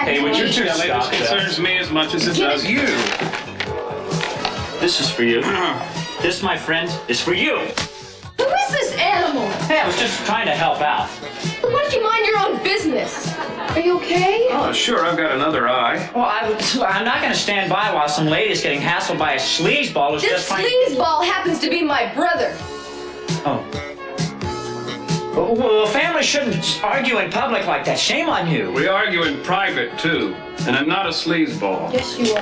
back. Hey, would you Tony. just stop? This concerns me as much as it does you. This is for you. This, my friend, is for you. Who is this animal? Hey, I was just trying to help out. Why don't you mind your own business? Are you okay? Oh, sure, I've got another eye. Well, I'm not going to stand by while some lady is getting hassled by a sleazeball who's This just trying... sleazeball happens to be my brother. Oh. Well, family shouldn't argue in public like that. Shame on you. We argue in private, too. And I'm not a sleazeball. Yes, you are.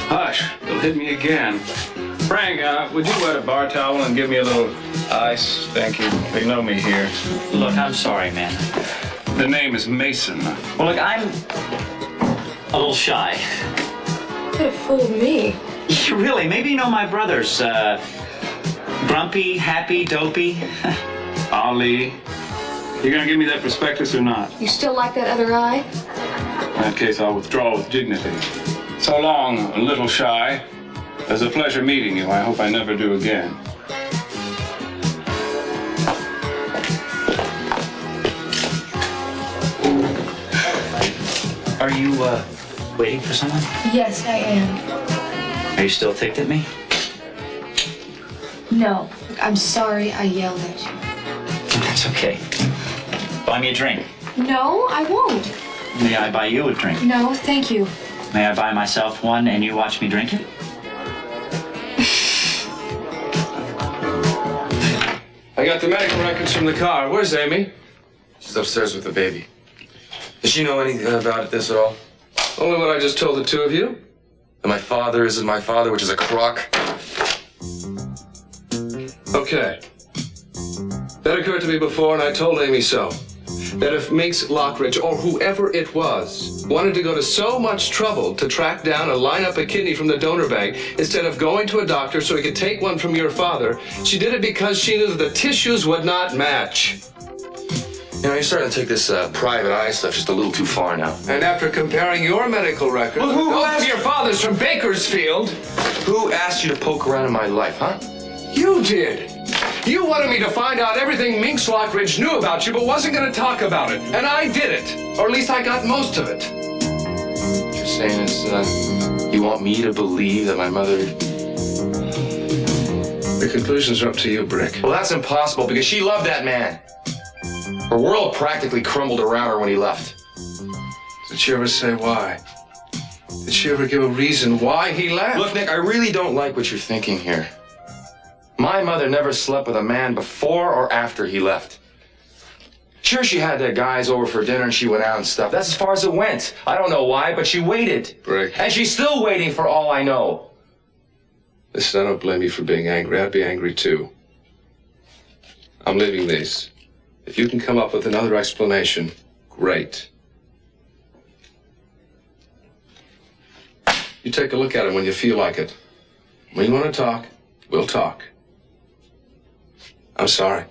Hush, they'll hit me again. Frank, would you wet a bar towel and give me a little ice? Thank you. They know me here. Look, I'm sorry, man. The name is Mason. Well, look, I'm a little shy. You could have fooled me. Really, maybe you know my brothers. Grumpy, Happy, Dopey. Ali, you gonna give me that prospectus or not? You still like that other eye? In that case, I'll withdraw with dignity. So long, little shy. It was a pleasure meeting you. I hope I never do again. Are you, waiting for someone? Yes, I am. Are you still ticked at me? No, I'm sorry I yelled at you. That's okay. Buy me a drink. No, I won't. May I buy you a drink? No, thank you. May I buy myself one and you watch me drink it? I got the medical records from the car. Where's Amy? She's upstairs with the baby. Does she know anything about this at all? Only what I just told the two of you. That my father isn't my father, which is a crock? Okay. That occurred to me before, and I told Amy so. That if Minx Lockridge, or whoever it was, wanted to go to so much trouble to track down and line up a kidney from the donor bank instead of going to a doctor so he could take one from your father, she did it because she knew that the tissues would not match. You know, you're starting to take this private eye stuff just a little too far now. And after comparing your medical records with those of your fathers from Bakersfield... Who asked you to poke around in my life, huh? You did. You wanted me to find out everything Minx Lockridge knew about you, but wasn't going to talk about it. And I did it. Or at least I got most of it. What you're saying is, you want me to believe that my mother... The conclusions are up to you, Brick. Well, that's impossible, because she loved that man. Her world practically crumbled around her when he left. Did she ever say why? Did she ever give a reason why he left? Look, Nick, I really don't like what you're thinking here. My mother never slept with a man before or after he left. Sure, she had the guys over for dinner and she went out and stuff. That's as far as it went. I don't know why, but she waited. Brick. And she's still waiting for all I know. Listen, I don't blame you for being angry. I'd be angry too. I'm leaving these. If you can come up with another explanation, great. You take a look at it when you feel like it. When you want to talk, we'll talk. I'm sorry.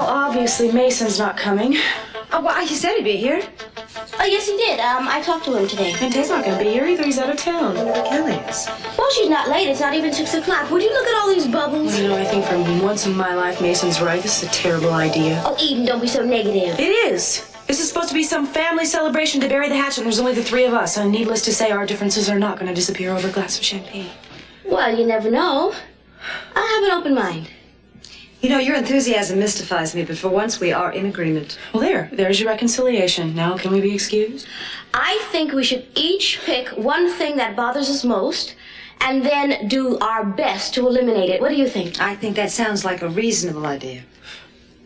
Obviously, Mason's not coming. Oh, well, he said he'd be here. Oh, yes, he did. I talked to him today. And Tay's not gonna be here either. He's out of town. I wonder where Kelly is. Well, she's not late. It's not even 6 o'clock. Would you look at all these bubbles? You know, I think for once in my life, Mason's right. This is a terrible idea. Oh, Eden, don't be so negative. It is. This is supposed to be some family celebration to bury the hatchet, and there's only the three of us. And needless to say, our differences are not going to disappear over a glass of champagne. Well, you never know. I have an open mind. You know, your enthusiasm mystifies me, but for once we are in agreement. Well, there's your reconciliation. Now, can we be excused? I think we should each pick one thing that bothers us most and then do our best to eliminate it. What do you think? I think that sounds like a reasonable idea.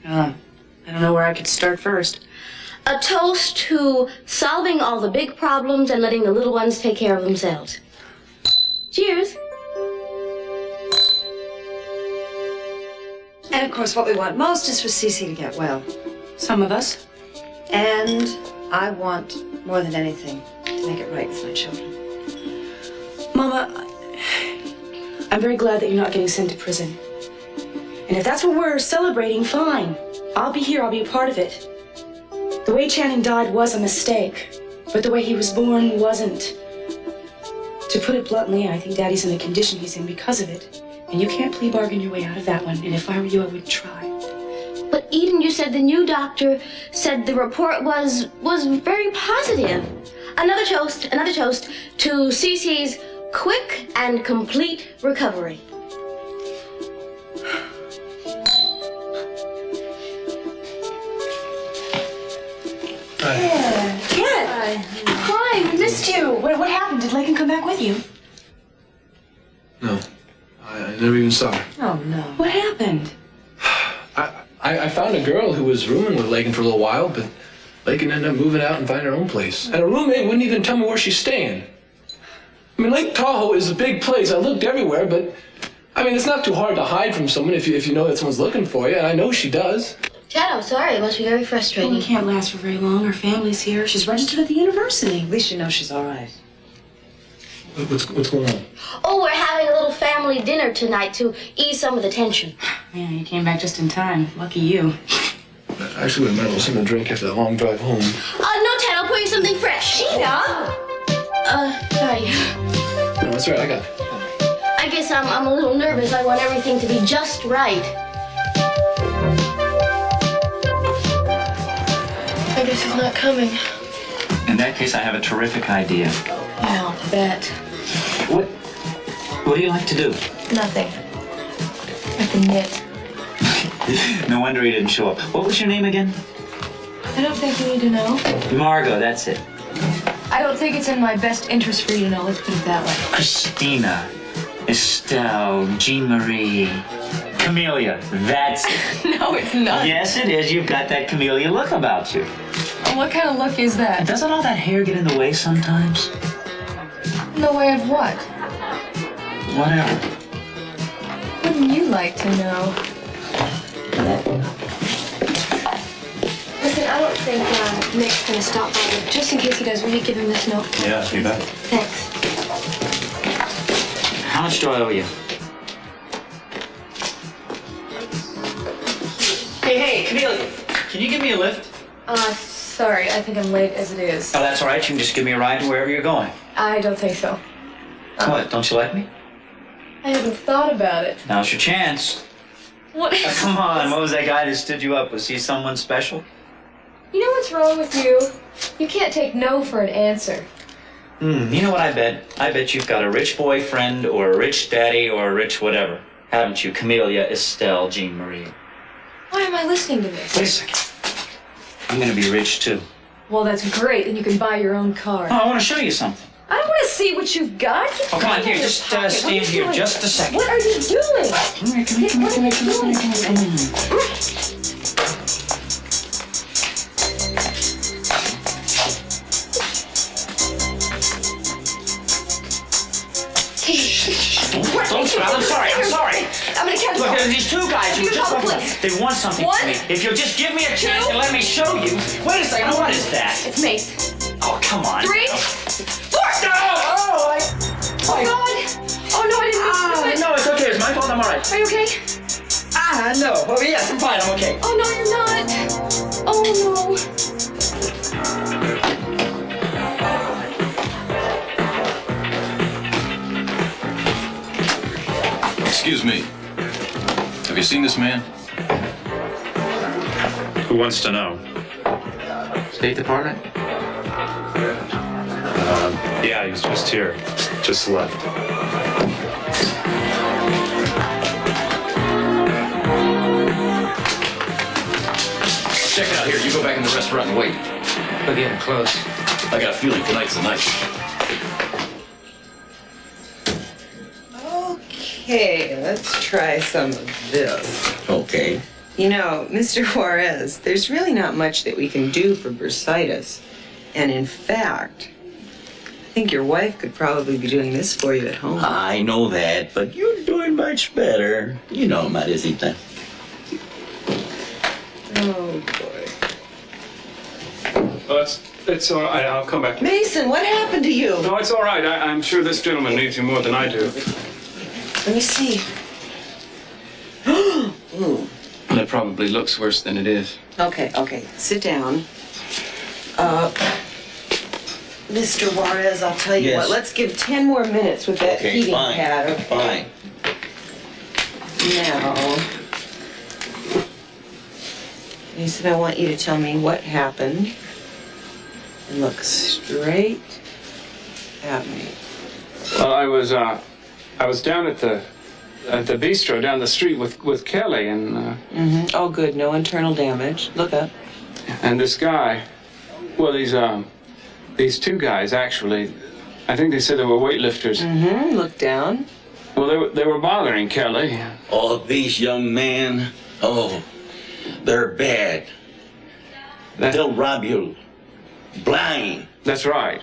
I don't know where I could start first. A toast to solving all the big problems and letting the little ones take care of themselves. Cheers. And of course, what we want most is for Cece to get well. Some of us. And I want, more than anything, to make it right with my children. Mama, I'm very glad that you're not getting sent to prison. And if that's what we're celebrating, fine. I'll be here, I'll be a part of it. The way Channing died was a mistake, but the way he was born wasn't. To put it bluntly, I think Daddy's in the condition he's in because of it. And you can't plea bargain your way out of that one. And if I were you, I would try. But Eden, you said the new doctor said the report was very positive. Another toast to Cece's quick and complete recovery. Hi, we missed you. What happened? Did Lakin come back with you? No, I never even saw her. Oh, no. What happened? I found a girl who was rooming with Lakin for a little while, but Lakin ended up moving out and finding her own place. And her roommate wouldn't even tell me where she's staying. I mean, Lake Tahoe is a big place. I looked everywhere, but I mean, it's not too hard to hide from someone if you know that someone's looking for you, and I know she does. Chad, I'm sorry. It must be very frustrating. Well, we can't last for very long. Her family's here. She's registered at the university. At least you know she's all right. What's going on? Oh, we're having a little family dinner tonight to ease some of the tension. Man, you came back just in time. Lucky you. I actually would have meant something to drink after that long drive home. No, Ted, I'll pour you something fresh. Gina! Sorry. No, that's right, I got it. I guess I'm a little nervous. I want everything to be just right. I guess he's not coming. In that case, I have a terrific idea. Yeah, I'll bet. What do you like to do? Nothing. I can knit. No wonder he didn't show up. What was your name again? I don't think you need to know. Margot, that's it. I don't think it's in my best interest for you to know. Let's put it that way. Christina, Estelle, Jean-Marie, Camellia, that's it. No, it's not. Yes, it is. You've got that Camellia look about you. And what kind of look is that? Doesn't all that hair get in the way sometimes? In the way of what? Whatever. Wouldn't you like to know? Listen, I don't think Nick's gonna stop by, but just in case he does, will you give him this note? Yeah, you bet. Thanks. How much do I owe you? Hey, Camellia, can you give me a lift? Sorry, I think I'm late as it is. Oh, that's all right. You can just give me a ride to wherever you're going. I don't think so. What, don't you like me? I haven't thought about it. Now's your chance. What? Come on, what was that guy that stood you up? Was he someone special? You know what's wrong with you? You can't take no for an answer. You know what I bet? I bet you've got a rich boyfriend or a rich daddy or a rich whatever. Haven't you? Camellia, Estelle, Jean-Marie. Why am I listening to this? Wait a second. I'm gonna be rich too. Well, that's great. Then you can buy your own car. Oh, I want to show you something. I don't want to see what you've got. Oh, come on, here, just stand here just a second. What are you doing? Come here, come here. Don't stop. I'm sorry. I'm gonna catch Look, you. there's these two guys who You just call the walked police. up. They want something What? from me. If you'll just give me a chance and let me show you. Wait a second, what is that? It's Mace. Oh, come on. 3, 4. No! Oh, Oh, God. Oh, no, I didn't mean to do it. no, it's okay. It's my fault. I'm all right. Are you okay? No. Oh, yes, I'm fine. I'm okay. Oh, no, you're not. Oh, no. Excuse me. Have you seen this man? Who wants to know? State Department? Yeah, he's just here. Just left. Check it out here. You go back in the restaurant and wait. We're getting close. I got a feeling tonight's the night. Okay, let's try some of this. Okay. You know, Mr. Juarez, there's really not much that we can do for bursitis. And in fact, I think your wife could probably be doing this for you at home. I know that, but you're doing much better. You know, Madrecita. Oh, boy. Well, it's all right. I'll come back. Mason, what happened to you? No, it's all right. I'm sure this gentleman needs you more than I do. Let me see. Ooh. Well, it probably looks worse than it is. Okay. Sit down. Mr. Juarez, I'll tell you Yes. what. Let's give 10 more minutes with that heating fine. pad. Okay. Fine. Now, he said, I want you to tell me what happened and look straight at me. Well, I was down at the bistro down the street with Kelly and Oh, good. No internal damage. Look up. and this guy. Well, these two guys actually. I think they said they were weightlifters. Look down. Well, they were bothering Kelly. All these young men, they're bad. They'll rob you blind. That's right.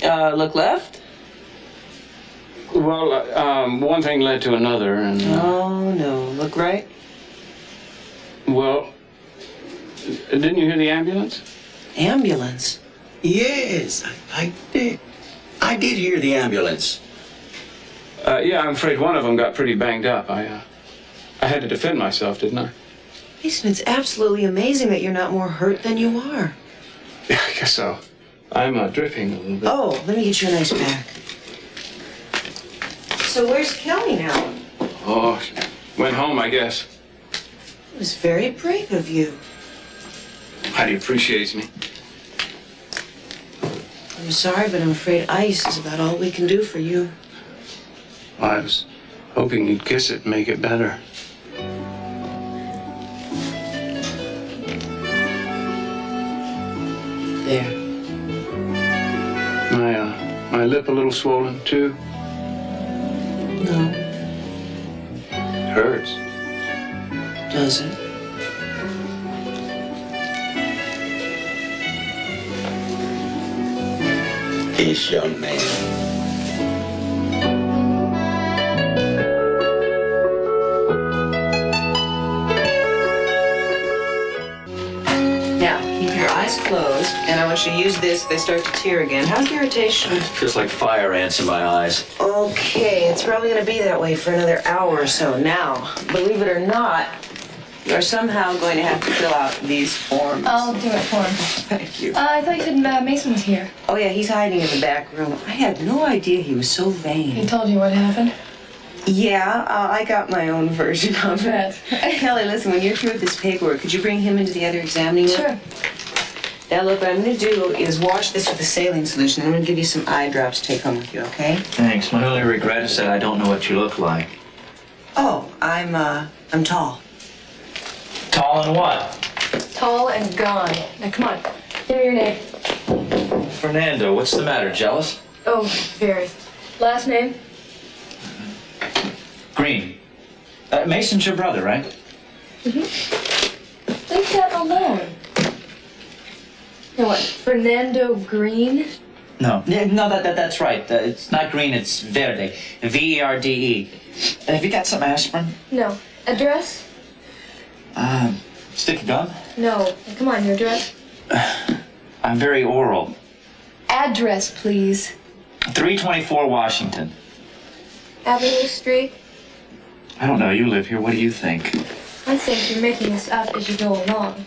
Look left. Well, one thing led to another, and Oh, no. Look right. well, didn't you hear the ambulance? Ambulance. Yes, I did. I did hear the ambulance. Yeah, I'm afraid one of them got pretty banged up. I had to defend myself, didn't I? Mason, it's absolutely amazing that you're not more hurt than you are. Yeah, I guess so. I'm dripping a little bit. Oh, let me get you a nice pack. So where's Kelly now? Oh, went home, I guess. It was very brave of you. Heidi appreciates me. I'm sorry, but I'm afraid ice is about all we can do for you. I was hoping you'd kiss it and make it better. There. My lip a little swollen, too. No, It hurts. does it? This young man. Now, keep your eyes closed, and I want you to use this if they start to tear again. How's the irritation? Feels like fire ants in my eyes. Okay, it's probably going to be that way for another hour or so. Now, believe it or not, you're somehow going to have to fill out these forms. I'll do it for him. Thank you. I thought you said Mason was here. Oh, yeah, he's hiding in the back room. I had no idea he was so He vain. told you what happened? Yeah, I got my own version of it. Kelly, listen, when you're through with this paperwork, could you bring him into the other examining room? Sure. Now, look, what I'm going to do is wash this with a saline solution. I'm going to give you some eye drops to take home with you, okay? Thanks. My only regret is that I don't know what you look like. Oh, I'm tall. Tall and what? Tall and gone. Now, come on. Give me your name. Fernando, what's the matter? Jealous? Oh, very. Last name? Green. Mason's your brother, right? Leave that alone. You know what? Fernando Green? No, that's right. It's not green, it's verde. V-E-R-D-E. Have you got some aspirin? No. Address? Sticky gum? No. Come on, your address. I'm very oral. Address, please. 324 Washington. Avenue Street. I don't know, you live here. What do you think? I think you're making this up as you go along.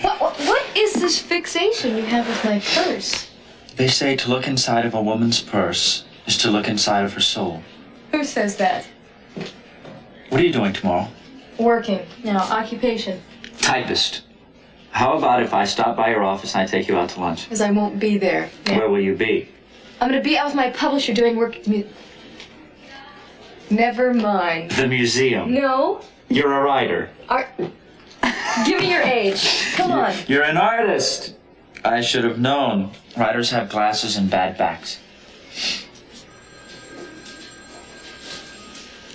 What is this fixation you have with my purse? They say to look inside of a woman's purse is to look inside of her soul. Who says that? What are you doing tomorrow? Working. Now, occupation. Typist. How about if I stop by your office and I take you out to lunch? Because I won't be there. Yeah. Where will you be? I'm going to be out with my publisher doing work at the Never mind. The museum. No. You're a writer. Give me your age. Come on. You're an artist. I should have known. Writers have glasses and bad backs.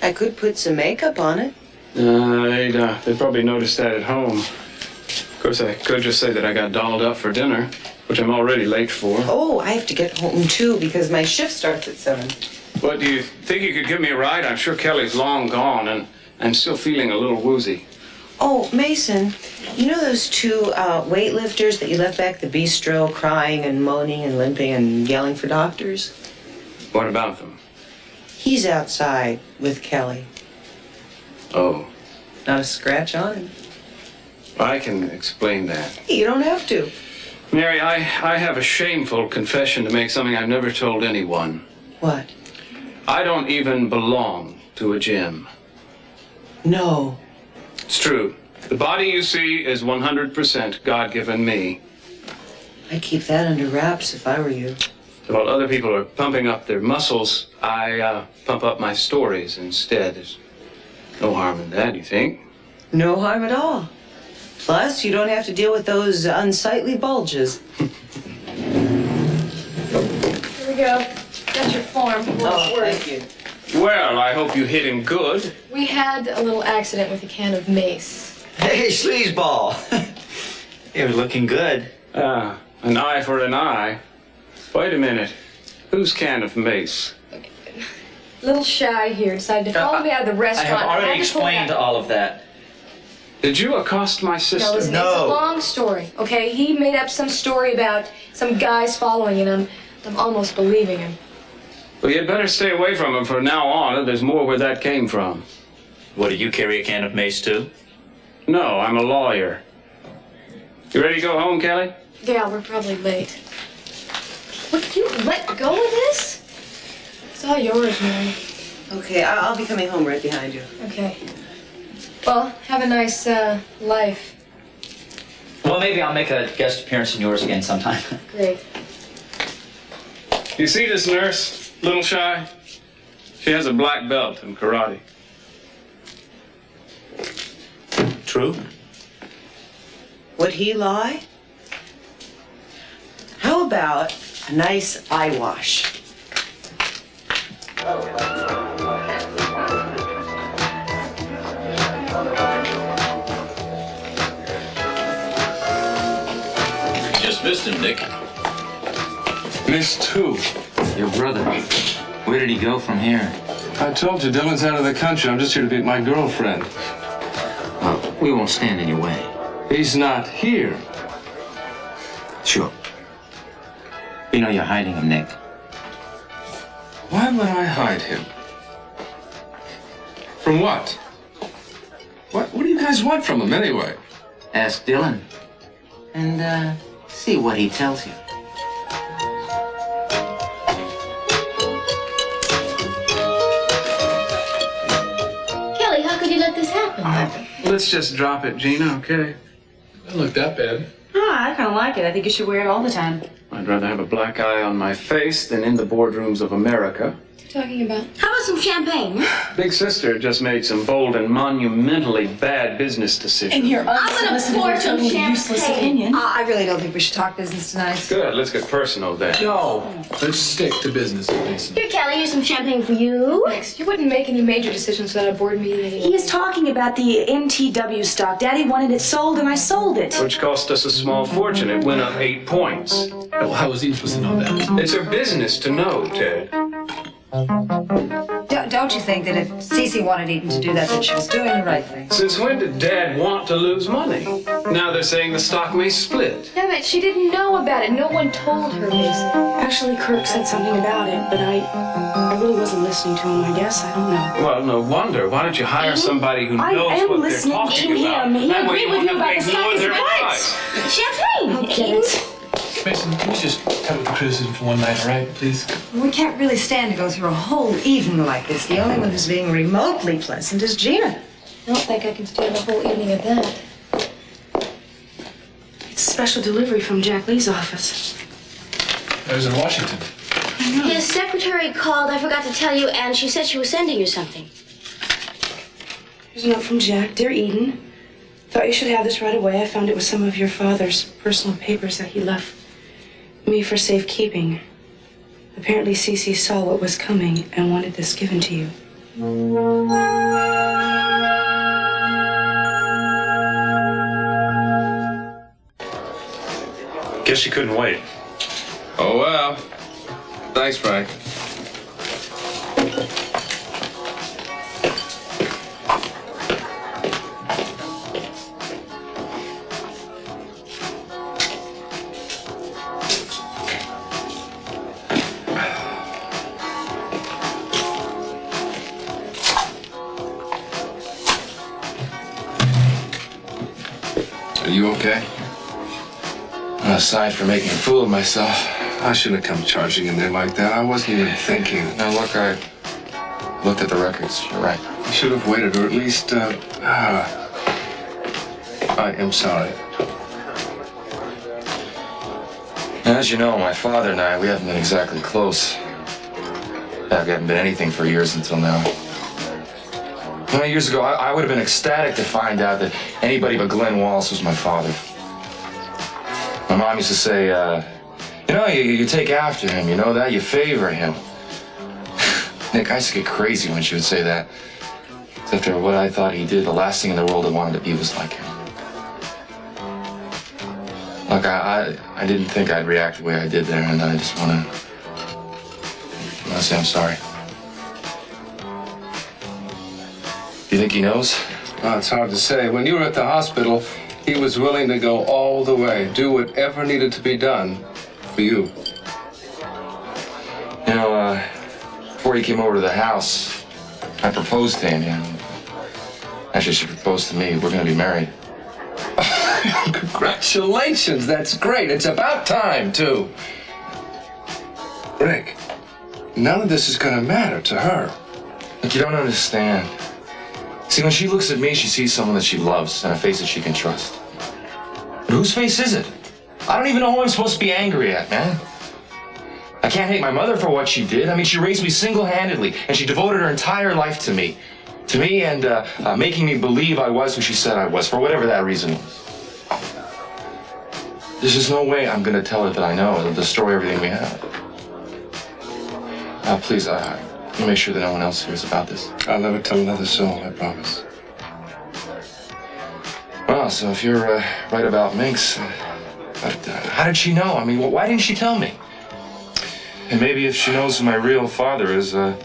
I could put some makeup on it. They'd probably noticed that at home. Of course, I could just say that I got dolled up for dinner, which I'm already late for. Oh, I have to get home too because my shift starts at 7. What, do you think you could give me a ride? I'm sure Kelly's long gone, and I'm still feeling a little woozy. Oh, Mason, you know those two weightlifters that you left back at the bistro crying and moaning and limping and yelling for doctors? What about them? He's outside with Kelly. Oh, Not a scratch on him. I can explain that. You don't have to. Mary, I have a shameful confession to make, something I've never told anyone. What? I don't even belong to a gym. No. It's true. The body you see is 100% God-given me. I'd keep that under wraps if I were you. While other people are pumping up their muscles, I pump up my stories instead. There's no harm in that, you think? No harm at all. Plus, you don't have to deal with those unsightly bulges. Here we go. Got your form. Thank you. Well, I hope you hit him good. We had a little accident with a can of mace. Hey, sleazeball. You're looking good. An eye for an eye. Wait a minute. Whose can of mace? A little shy here. Decided to follow me out of the I restaurant. have already had to pull explained out. all of that. Did you accost my sister? No, listen, it's a long story, okay? He made up some story about some guys following him. I'm almost believing him. Well, you'd better stay away from him from now on. There's more where that came from. What, do you carry a can of mace too? No, I'm a lawyer. You ready to go home, Kelly? Yeah, we're probably late. Would you let go of this? It's all yours, Mary. Okay, I'll be coming home right behind you. Okay. Well, have a nice life. Well, maybe I'll make a guest appearance in yours again sometime. Great. You see this nurse, little shy? She has a black belt in karate. True? Would he lie? How about a nice eye wash? Just missed him, Nick. Missed who? Your brother. Where did he go from here? I told you, Dylan's out of the country. I'm just here to meet my girlfriend. Well, we won't stand in your way. He's not here. Sure. We know you're hiding him, Nick. Why would I hide him? From what? What do you guys want from him, anyway? Ask Dylan. And, see what he tells you. Kelly, how could you let this happen? Let's just drop it, Gina, okay? Doesn't look that bad. Oh, I kind of like it. I think you should wear it all the time. I'd rather have a black eye on my face than in the boardrooms of America. What are you talking about? How about some champagne? Big Sister just made some bold and monumentally bad business decisions. And your I'm gonna pour some totally useless champagne. opinion. I really don't think we should talk business tonight. Good, let's get personal then. No, let's stick to business, please. Here, Kelly, here's some champagne for you. Thanks. You wouldn't make any major decisions without a board meeting. He is talking about the NTW stock. Daddy wanted it sold, and I sold it. Which cost us a small fortune. It went up 8 points. Well, how was he supposed to know that? It's her business to know, Ted. Don't you think that if Cece wanted Eden to do that, that she was doing the right thing? Since when did Dad want to lose money? Now they're saying the stock may split. Damn it, she didn't know about it. No one told her, Mason. Actually, Kirk said something about it, but I really wasn't listening to him, I guess. I don't know. Well, no wonder. Why don't you hire somebody who knows I am what they're listening talking to about? him. He That way agreed you with won't you have about to the stock ignore is their right. advice. Champagne. Get it? Mason, can we just cut with the criticism for one night, all right, please? We can't really stand to go through a whole evening like this. The only one who's being remotely pleasant is Gina. I don't think I can stand the whole evening of that. It's a special delivery from Jack Lee's office. I was in Washington. His secretary called, I forgot to tell you, and she said she was sending you something. Here's a note from Jack. Dear Eden, thought you should have this right away. I found it with some of your father's personal papers that he left me for safekeeping. Apparently Cece saw what was coming and wanted this given to you. Guess she couldn't wait. Oh, well. Thanks, Frank. okay? Aside from making a fool of myself. I shouldn't have come charging in there like that. I wasn't even thinking. Now look, I looked at the records. You're right. I should have waited, or at least, I am sorry. As you know, my father and I, we haven't been exactly close. In fact, we haven't been anything for years until now. 20 years ago, I would have been ecstatic to find out that anybody but Glenn Wallace was my father. My mom used to say, you know, you take after him, you know that? You favor him. Nick, I used to get crazy when she would say that. After what I thought he did, the last thing in the world I wanted to be was like him. Look, I didn't think I'd react the way I did there, and I just want to say I'm sorry. Do you think he knows? Oh, it's hard to say. When you were at the hospital, he was willing to go all the way, do whatever needed to be done for you. You know, before he came over to the house, I proposed to him, and actually she proposed to me. We're going to be married. Congratulations, that's great. It's about time, too. Rick, none of this is going to matter to her. Look, you don't understand. See, when she looks at me, she sees someone that she loves and a face that she can trust. But whose face is it? I don't even know who I'm supposed to be angry at, man. I can't hate my mother for what she did. I mean, she raised me single-handedly, and she devoted her entire life to me. To me and making me believe I was who she said I was, for whatever that reason was. There's just no way I'm going to tell her that I know. It'll destroy everything we have. Please, you make sure that no one else hears about this. I'll never tell another soul, I promise. Well, so if you're right about Minx, how did she know? I mean, why didn't she tell me? And maybe if she knows who my real father is, how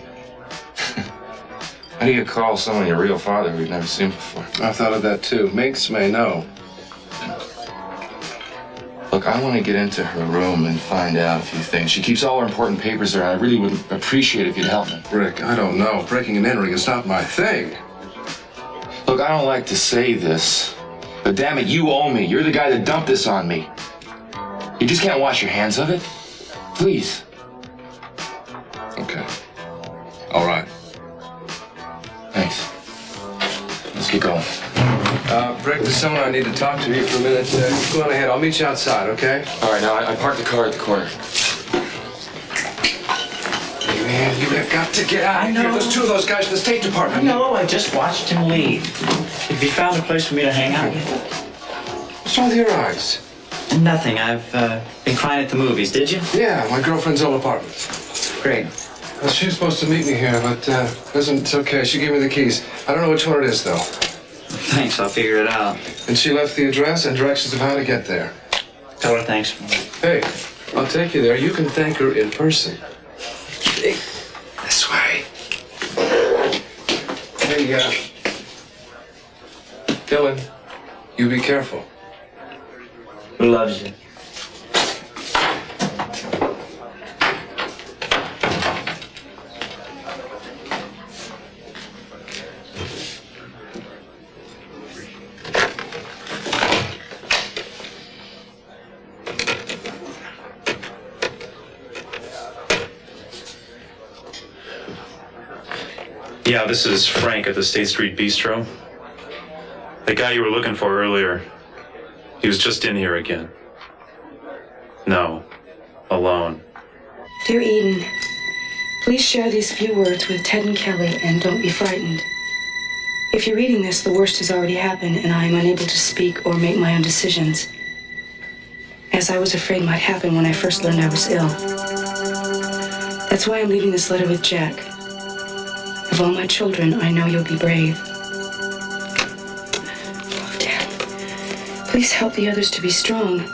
do you call someone your real father who you've never seen before? I've thought of that, too. Minx may know. Look, I want to get into her room and find out a few things. She keeps all her important papers there, and I really would appreciate it if you'd help me. Rick, I don't know. Breaking and entering is not my thing. Look, I don't like to say this, but damn it, you owe me. You're the guy that dumped this on me. You just can't wash your hands of it. Please. Okay. All right. Thanks. Let's get going. Rick, there's someone I need to talk to here for a minute. Go on ahead. I'll meet you outside, okay? All right, now I parked the car at the corner. Hey, man, you have got to get out of here. There's two of those guys from the State Department. No, I just watched him leave. Have you found a place for me to hang out? What's wrong with your eyes? Nothing. I've been crying at the movies. Did you? Yeah, my girlfriend's old apartment. Great. Well, she was supposed to meet me here, but it's okay. She gave me the keys. I don't know which one it is, though. Thanks, I'll figure it out. And she left the address and directions of how to get there. Tell her thanks for me. Hey, I'll take you there. You can thank her in person. Hey, this way. Hey, Dylan, you be careful. Who loves you? Yeah, this is Frank at the State Street Bistro. The guy you were looking for earlier, he was just in here again. No, alone. Dear Eden, please share these few words with Ted and Kelly and don't be frightened. If you're reading this, the worst has already happened and I am unable to speak or make my own decisions, as I was afraid might happen when I first learned I was ill. That's why I'm leaving this letter with Jack. Of all my children, I know you'll be brave. Oh, Dad, please help the others to be strong.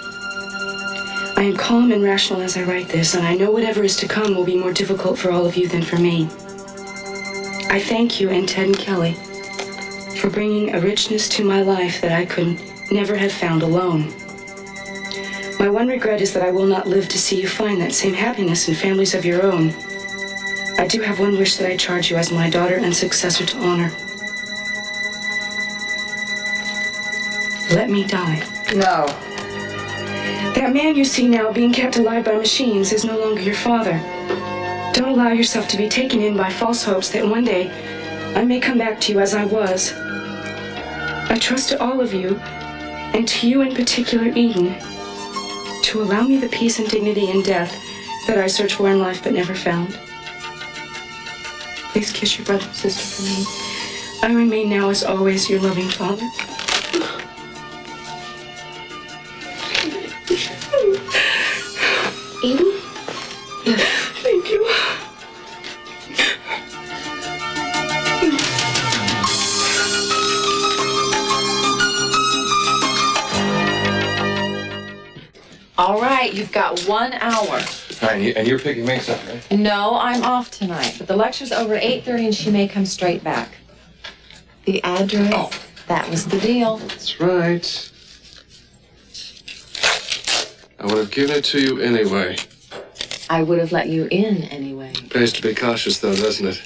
I am calm and rational as I write this, and I know whatever is to come will be more difficult for all of you than for me. I thank you and Ted and Kelly for bringing a richness to my life that I could never have found alone. My one regret is that I will not live to see you find that same happiness in families of your own. I do have one wish that I charge you as my daughter and successor to honor. Let me die. No. That man you see now being kept alive by machines is no longer your father. Don't allow yourself to be taken in by false hopes that one day I may come back to you as I was. I trust to all of you, and to you in particular, Eden, to allow me the peace and dignity in death that I searched for in life but never found. Please kiss your brother and sister for me. I remain now, as always, your loving father. Eden? Thank you. All right, you've got 1 hour. All right, and you're picking Mason, right? No, I'm off tonight, but the lecture's over at 8:30 and she may come straight back. The address, that was the deal. That's right. I would have given it to you anyway. I would have let you in anyway. Pays to be cautious, though, doesn't it?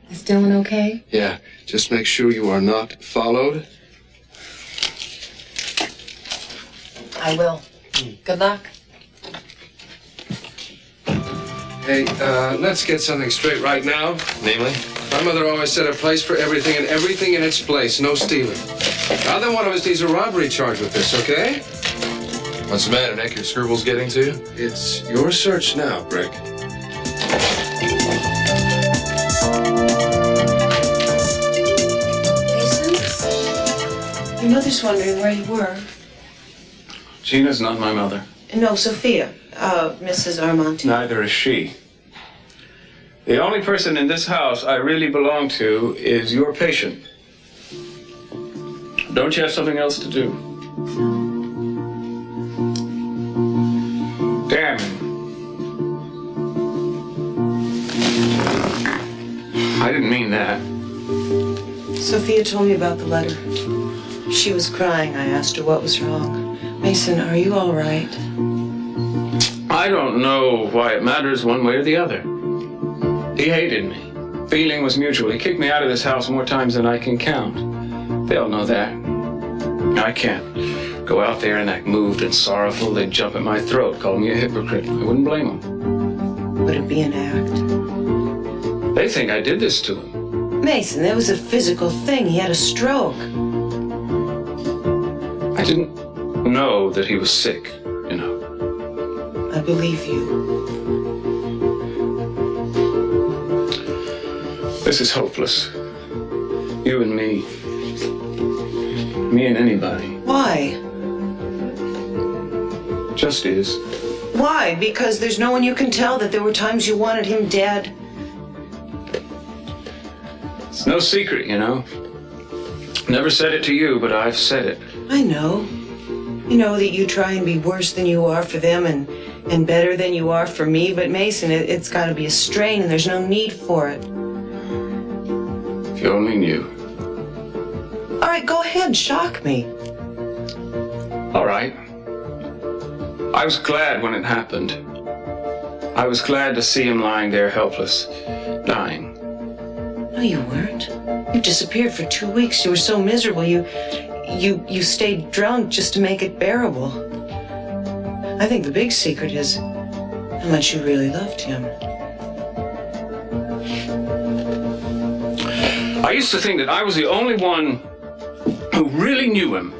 Is Dylan okay? Yeah, just make sure you are not followed. I will. Good luck. Hey, let's get something straight right now. Namely? My mother always said a place for everything and everything in its place, no stealing. Now then one of us needs a robbery charge with this, okay? What's the matter, Nick? Your scribble's getting to you? It's your search now, Brick. Mason? Your mother's wondering where you were. Gina's not my mother. No, Sophia. Mrs. Armonti. Neither is she. The only person in this house I really belong to is your patient. Don't you have something else to do? Damn. I didn't mean that. Sophia told me about the letter. She was crying. I asked her what was wrong. Mason, are you all right? I don't know why it matters one way or the other. He hated me. Feeling was mutual. He kicked me out of this house more times than I can count. They all know that. I can't go out there and act moved and sorrowful. They'd jump at my throat, call me a hypocrite. I wouldn't blame them. Would it be an act? They think I did this to him. Mason, that was a physical thing. He had a stroke. I didn't know that he was sick, you know. I believe you. This is hopeless. You and me. Me and anybody. Why? Just is. Why? Because there's no one you can tell that there were times you wanted him dead? It's no secret, you know. Never said it to you, but I've said it. I know. You know that you try and be worse than you are for them and better than you are for me, but Mason, it's got to be a strain and there's no need for it. If you only knew. All right, go ahead, shock me. All right. I was glad when it happened. I was glad to see him lying there helpless, dying. No, you weren't. You disappeared for 2 weeks. You were so miserable. You stayed drunk just to make it bearable. I think the big secret is how much you really loved him. I used to think that I was the only one who really knew him.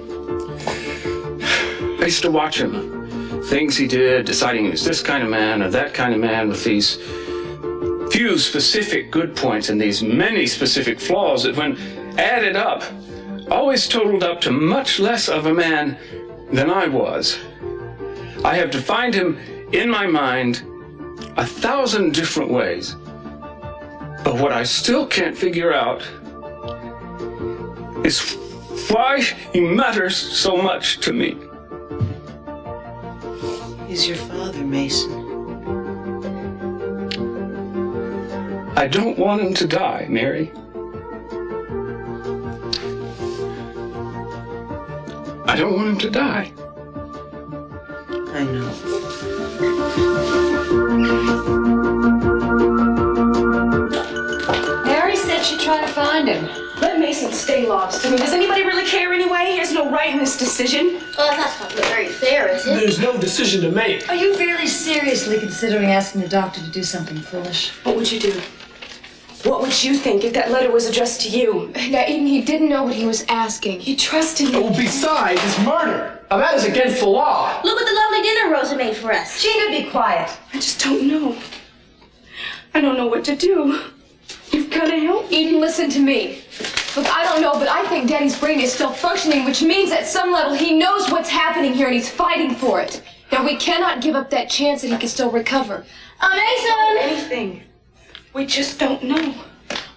I used to watch him. Things he did, deciding he was this kind of man or that kind of man with these few specific good points and these many specific flaws that when added up, always totaled up to much less of a man than I was. I have defined him in my mind 1,000 different ways. But what I still can't figure out is why he matters so much to me. He's your father, Mason. I don't want him to die, Mary. I don't want him to die. I know. Mary said she'd try to find him. Let Mason stay lost. I mean, does anybody really care anyway? He has no right sway in this decision. Well, that's not very fair, is it? There's no decision to make. Are you very seriously considering asking the doctor to do something foolish? What would you do? What would you think if that letter was addressed to you? Now, Eden, he didn't know what he was asking. He trusted me. Oh, besides, it's murder. Now, that is against the law. Look at the lovely dinner Rosa made for us. Gina, be quiet. I just don't know. I don't know what to do. You've got to help me. Eden, listen to me. Look, I don't know, but I think Daddy's brain is still functioning, which means at some level he knows what's happening here and he's fighting for it. Now, we cannot give up that chance that he can still recover. Mason! Anything. We just don't know.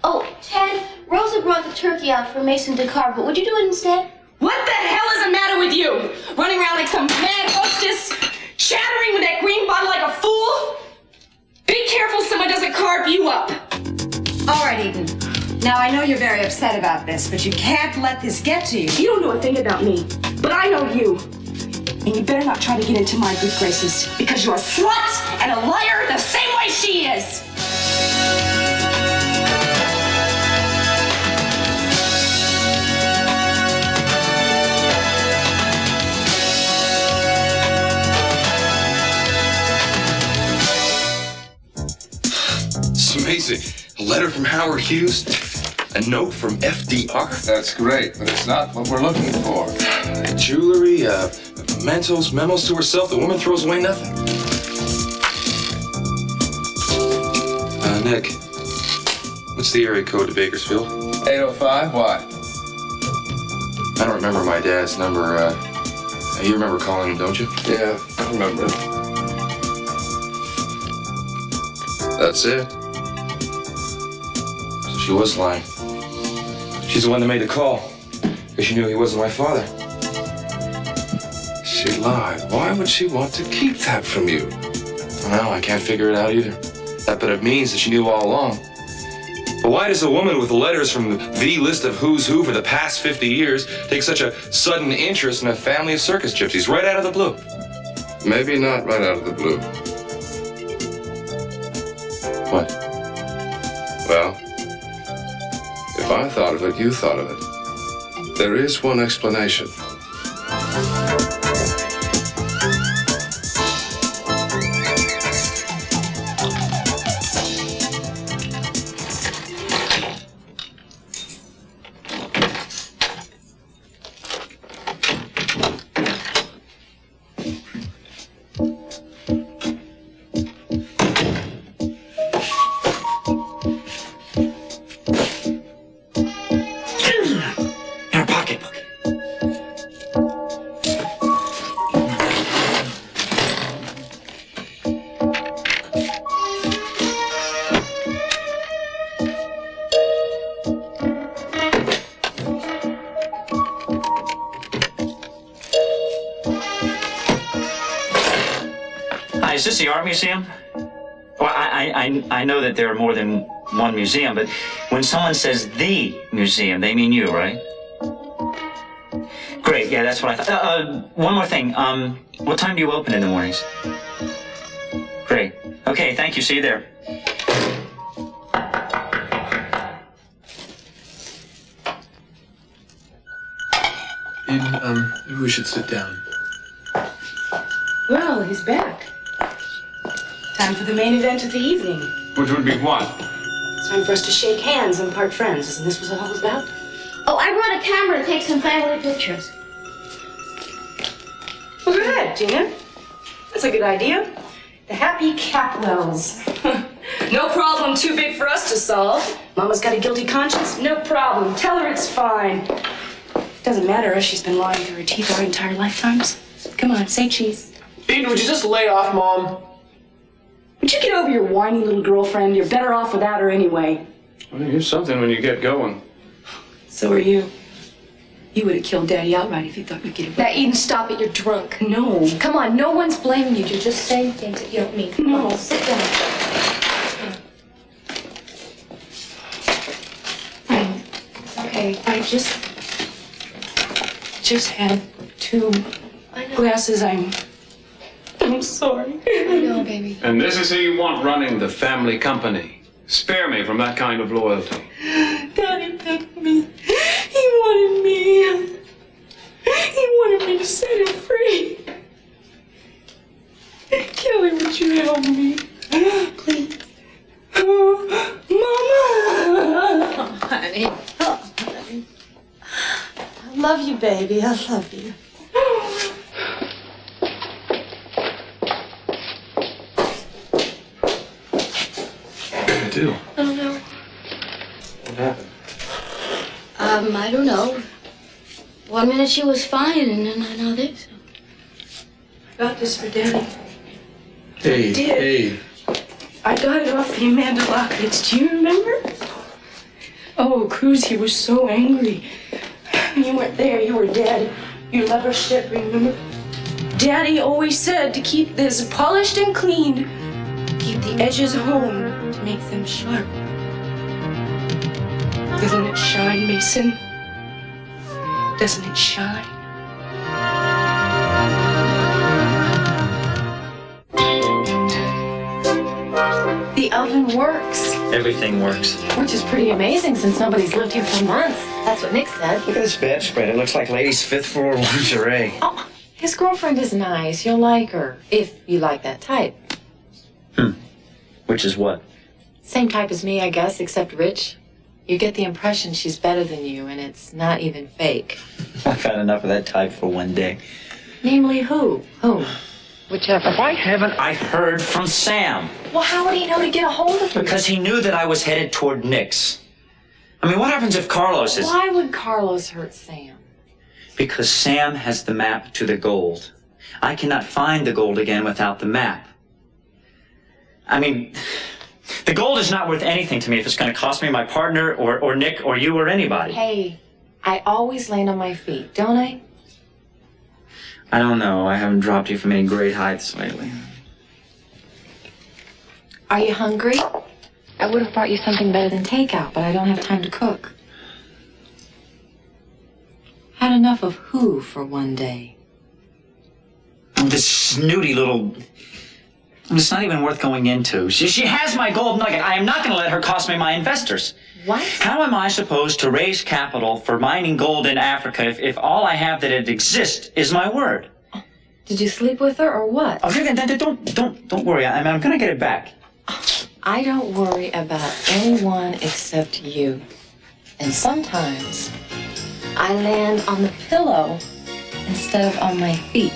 Oh, Ted, Rosa brought the turkey out for Mason to carve, but would you do it instead? What the hell is the matter with you? Running around like some mad hostess? Chattering with that green bottle like a fool? Be careful someone doesn't carve you up. All right, Eden. Now, I know you're very upset about this, but you can't let this get to you. You don't know a thing about me, but I know you. And you better not try to get into my good graces, because you're a slut and a liar the same way she is. It's amazing. A letter from Howard Hughes, a note from FDR. That's great, but it's not what we're looking for. Jewelry, mementos, memos to herself. The woman throws away nothing. Nick, what's the area code to Bakersfield? 805, why? I don't remember my dad's number. You remember calling him, don't you? Yeah, I remember. That's it. So she was lying. She's the one that made the call, because she knew he wasn't my father. She lied. Why would she want to keep that from you? Well, I can't figure it out either. But it means that she knew all along. But why does a woman with letters from the list of who's who for the past 50 years take such a sudden interest in a family of circus gypsies right out of the blue? Maybe not right out of the blue. What? Well, if I thought of it, you thought of it. There is one explanation. Is this the art museum? Well, I know that there are more than one museum, but when someone says the museum, they mean you, right? Great, yeah, that's what I thought. One more thing. What time do you open in the mornings? Great. Okay, thank you. See you there. Eden, maybe we should sit down. Well, he's back. Time for the main event of the evening. Which would be what? It's time for us to shake hands and part friends. Isn't this what it's all about? Oh, I brought a camera to take some family pictures. Well, go ahead, Gina. That's a good idea. The Happy Capwells. No problem too big for us to solve. Mama's got a guilty conscience? No problem. Tell her it's fine. Doesn't matter if she's been lying through her teeth our entire lifetimes. Come on, say cheese. Eden, would you just lay off, Mom? Would you get over your whiny little girlfriend? You're better off without her anyway. Well, you're something when you get going. So are you. You would have killed Daddy outright if you thought you'd get away. Now, Eden, stop it. You're drunk. No. Come on, no one's blaming you. You're just saying things that you don't mean. Come on, sit down. Okay, I just had 2 glasses. I'm sorry. I know, baby. And this is who you want running the family company. Spare me from that kind of loyalty. Daddy picked me. He wanted me. He wanted me to set him free. Kelly, would you help me? Please. Oh, Mama! Oh, honey. Oh, honey. I love you, baby. I love you. What did I do? I don't know. What happened? I don't know. 1 minute she was fine, and then now this. I got this for Daddy. Hey, Did. hey. I got it off the Amanda Lockridge. Do you remember? Oh, Cruz, he was so angry. You weren't there. You were dead. You love her shit, remember? Daddy always said to keep this polished and cleaned. Keep the edges home to make them sharp. Doesn't it shine, Mason? Doesn't it shine? The oven works, Everything works. which is pretty amazing since nobody's lived here for months. That's what Nick said. Look at this bedspread. It looks like ladies' fifth floor lingerie. Oh, his girlfriend is nice. You'll like her, if you like that type. Which is what? Same type as me, I guess, except rich. You get the impression she's better than you, and it's not even fake. I've had enough of that type for one day. Namely who? Whom? Whichever. Why haven't I heard from Sam? Well, how would he know to get a hold of you? Because he knew that I was headed toward Nick's. I mean, what happens if Carlos is... Why would Carlos hurt Sam? Because Sam has the map to the gold. I cannot find the gold again without the map. I mean, the gold is not worth anything to me if it's going to cost me my partner or Nick or you or anybody. Hey, I always land on my feet, don't I? I don't know. I haven't dropped you from any great heights lately. Are you hungry? I would have brought you something better than takeout, but I don't have time to cook. Had enough of who for one day? This snooty little... It's not even worth going into. She has my gold nugget. I am not going to let her cost me my investors. What? How am I supposed to raise capital for mining gold in Africa if all I have that it exists is my word? Did you sleep with her or what? Okay, then don't worry. I'm going to get it back. I don't worry about anyone except you. And sometimes I land on the pillow instead of on my feet.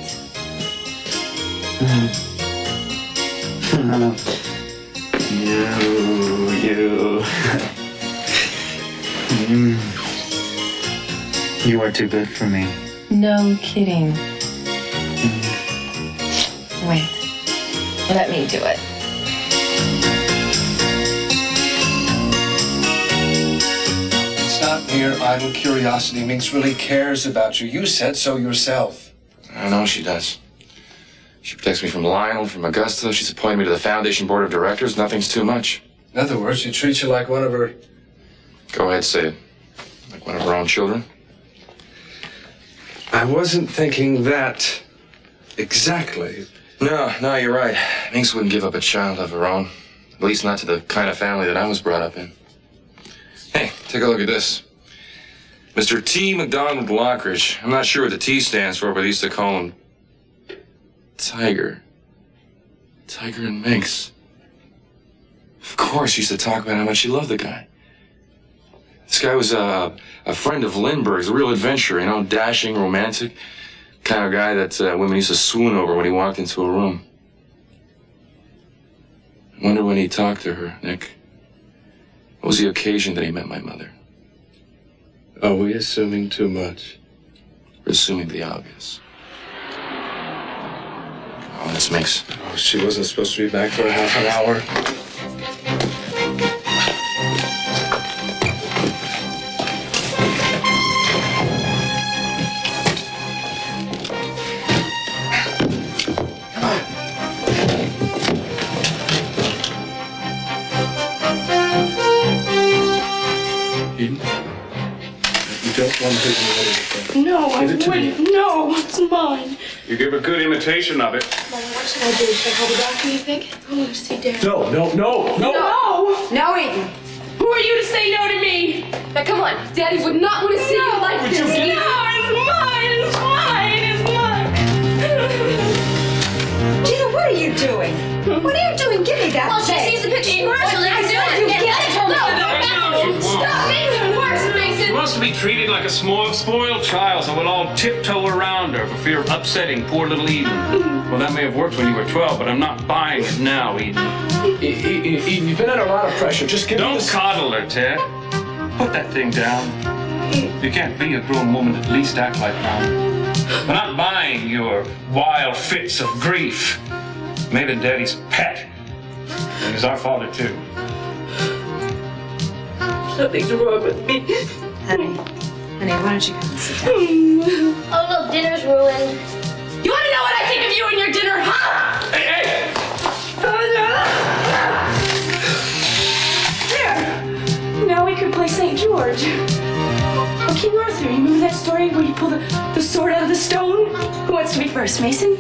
You are too good for me. No kidding. Wait. Let me do it. It's not mere idle curiosity. Minx really cares about you. You said so yourself. I know she does. She protects me from Lionel, from Augusta. She's appointed me to the Foundation Board of Directors. Nothing's too much. In other words, she treats you like one of her... Go ahead, say it. Like one of her own children. I wasn't thinking that exactly. No, you're right. Minx wouldn't give up a child of her own. At least not to the kind of family that I was brought up in. Hey, take a look at this. Mr. T. McDonald Lockridge. I'm not sure what the T stands for, but they used to call him Tiger. Tiger and Minx. Of course, she used to talk about how much she loved the guy. This guy was a friend of Lindbergh's, a real adventurer, you know, dashing, romantic. Kind of guy that women used to swoon over when he walked into a room. I wonder when he talked to her, Nick. What was the occasion that he met my mother? Are we assuming too much? We're assuming the obvious. Oh, this makes... Oh, she wasn't supposed to be back for a half an hour. Don't want to take No, I wouldn't. No, it's mine. You give a good imitation of it. Mama, what should I do? Should I call the doctor, you think? I want to see Dad. No. No! No, Eden. Who are you to say no to me? Now, come on. Daddy would not want to see you like this. No, it's mine! It's mine! doing? What are you doing? Give me that Well, she thing. sees the picture commercial. I said you get it from me. Stop making it worse, Mason. She wants to be treated like a small, spoiled child, so we'll all tiptoe around her for fear of upsetting poor little Eden. Well, that may have worked when you were 12, but I'm not buying it now, Eden. Eden, you've been under a lot of pressure. Just give me Don't this. coddle her, Ted. Put that thing down. You can't be a grown woman, at least act like one. I'm not buying your wild fits of grief. Made a daddy's pet. And he's our father, too. Something's wrong with me. Honey, why don't you come and sit down? Oh, look, dinner's ruined. You want to know what I think of you and your dinner, huh? Hey! There. Now we can play St. George. Oh, King Arthur, you remember that story where you pull the sword out of the stone? Who wants to be first, Mason?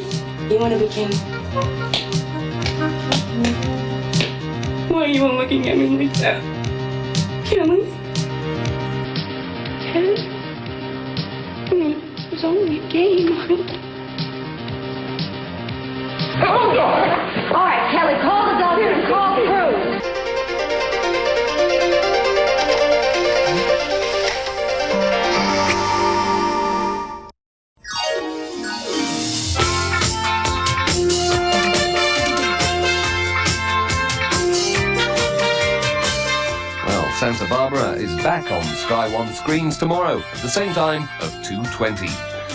You want to be king? Why are you all looking at me like that? Kelly? Ted? I mean, it was only a game. All right, Kelly, call the doctor and call through. Santa Barbara is back on Sky One screens tomorrow at the same time of 2:20.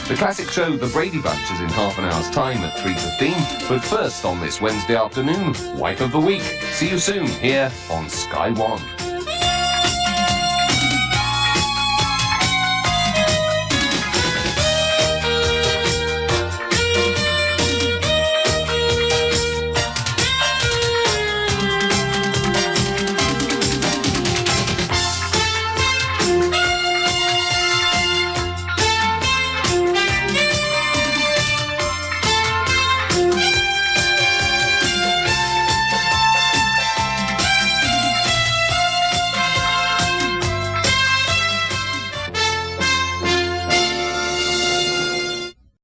The classic show The Brady Bunch is in half an hour's time at 3:15, but first on this Wednesday afternoon, Wife of the Week. See you soon here on Sky One.